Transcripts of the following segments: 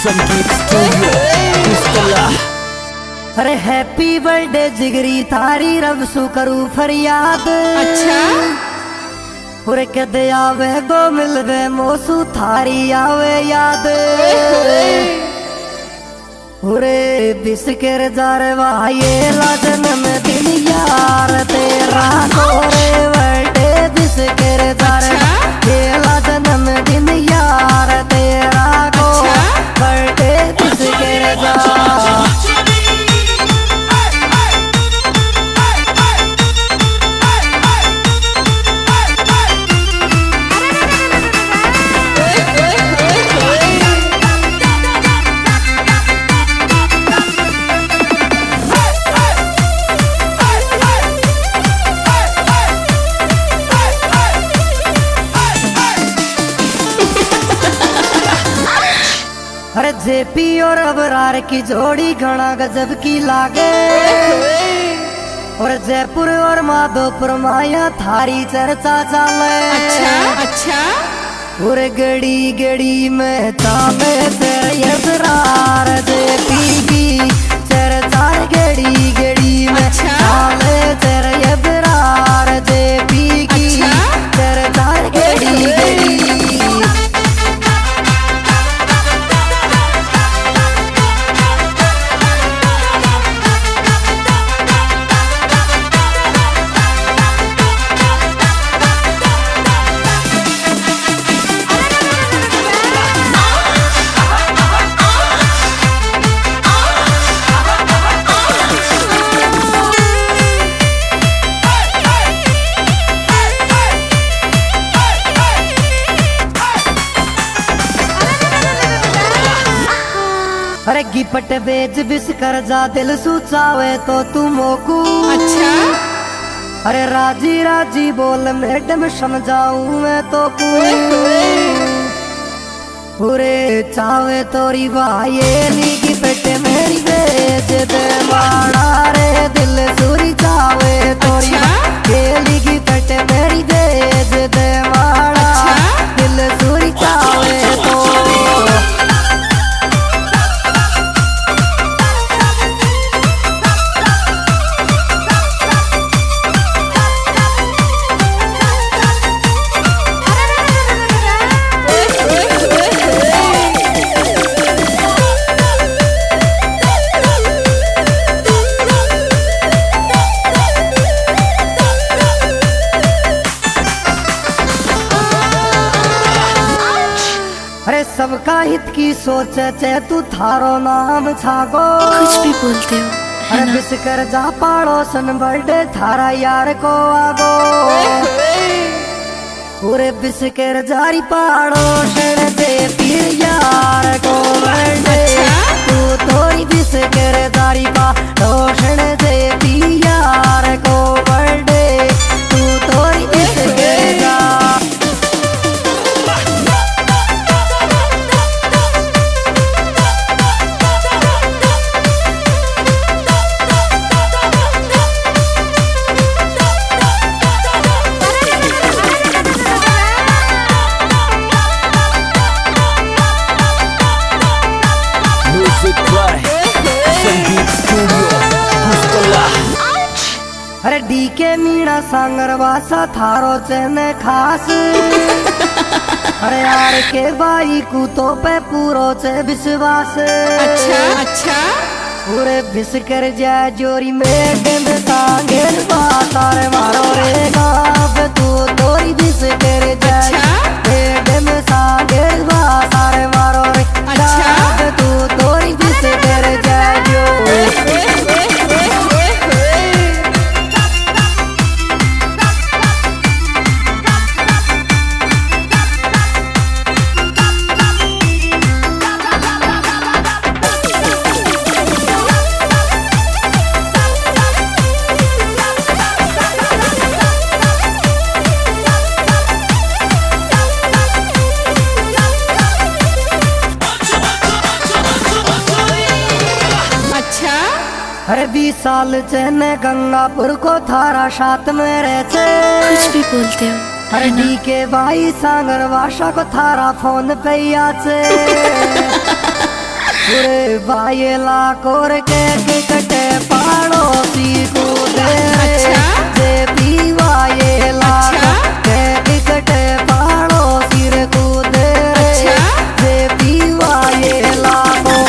संगीत स्टूडियो पुस्तला। अरे happy birthday जिगरी थारी रब सु करूं फरियाद। अच्छा उरे कदे आवे गो मिलवे मोसू थारी आवे याद। उरे बिस्कर जार वाये लाजन में दिन यार तेरा गोरे बर्थडे बिस्कर जार ये लाजन में दिन यार तेरा गो बर्थडे बिस्कर जार। अरे जेपी और अबरार की जोड़ी घना गजब की लागे। और जयपुर और माधोपुर माया थारी चर्चा चले। अच्छा अच्छा और गड़ी गड़ी में चाले तेरे अबरार जेपी की चर्चा गड़ी गड़ी में चाले तेरे अबरार जेपी की चर्चा गड़ी गड़ी। अरे गिपट बेच बिस कर जा दिल सुचावे तो तू मोकू। अच्छा अरे राजी राजी बोल मैडम समझाऊं मैं तो पूरे चावे तोरी भाई गिपट मेरी बेच दे माड़ा रे दिल सुरी चावे तोरी खेली गिपट मेरी बेच दे माड़ा दिल सुरी चावे तो। अरे सबका हित की सोचे चे तू थारो नाम छागो। कुछ भी बोलते हो अरे बिस्कर जा पड़ोसन बर्थडे थारा यार को आगो। पूरे बिस्कर जारी पड़ोसन दे फिर यार को बर्थडे तू तोरी बिस्कर जारी पड़ोसन दे फिर यार को बर्थडे तू तोरी बिस्कर जा। संगीत स्टूडियो पुस्तला। अरे डी के मीणा सांगर वासा थारो चने खास। अरे यार के भाई को तो पे पूरो से विश्वास। अच्छा अच्छा पूरे बिस्कर जा जोरी में गंद सांगर वासार मारो रे गाब तू तोरी बिस्कर जा गंद सांगर वासार मारो रे गाब तू तोरी बिस्कर जा जो। अरे 20 साल चने गंगापुर को थारा साथ में रहते। कुछ भी बोलते हो अरे डी के भाई सांगर वाशा को थारा फोन पे आचे। पूरे बायला कोर के कटे पड़ोसी को दे जे पीवा ये लागा के कटे पड़ोसी रे को दे जे पीवा ये लागो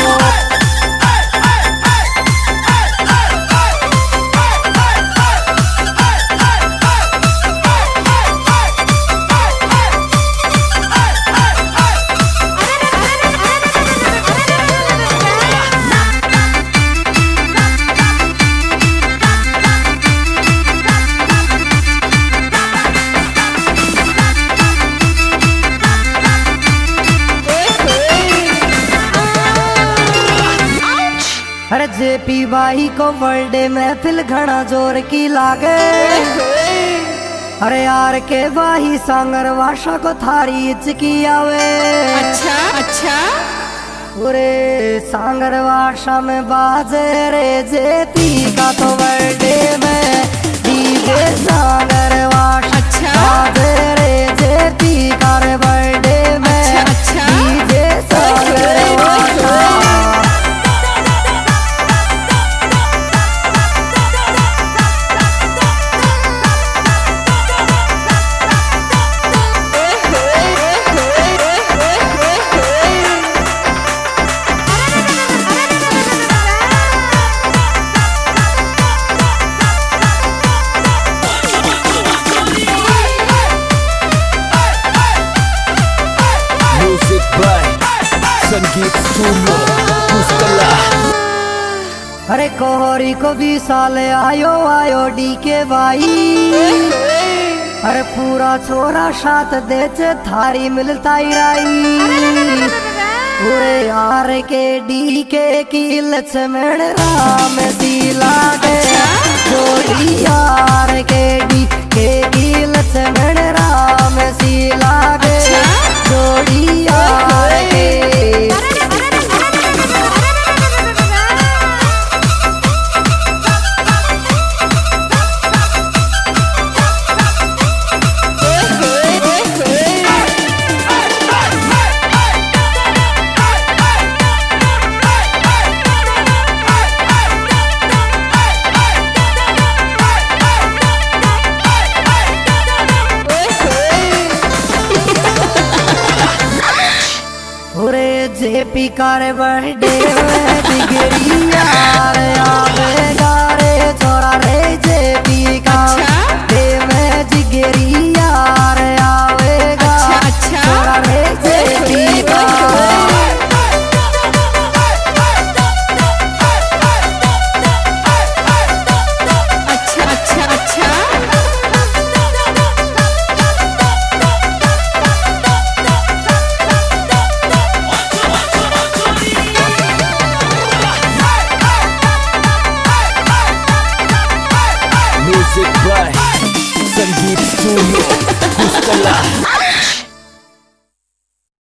अरे जेपी भाई को बर्थडे महफिल घना जोर की लागे अरे यार के भाई सांगर वाशा को थारी इचकी आवे अच्छा अच्छा पूरे सांगर वाशा में बाजे रे जेपी का तो बर्थडे में डीजे सांगर वाशा अच्छा बाजे रे जेपी का रे बर्थडे में अच्छा डीजे सांगर वाशा संगीत स्टूडियो पुष्कला। अरे कोहरी को भी साल आयो आयो डी के भाई अरे पूरा छोरा साथ देचे थारी मिलता ही राई पूरे यार के डी के की लक्ष्मण राम सीला दे जोड़ी यार के डी के की लक्ष्मण राम सीला दे जोड़ी यार के जेपी कार बर्थडे में डिग्री यार आवे गारे छोरा रे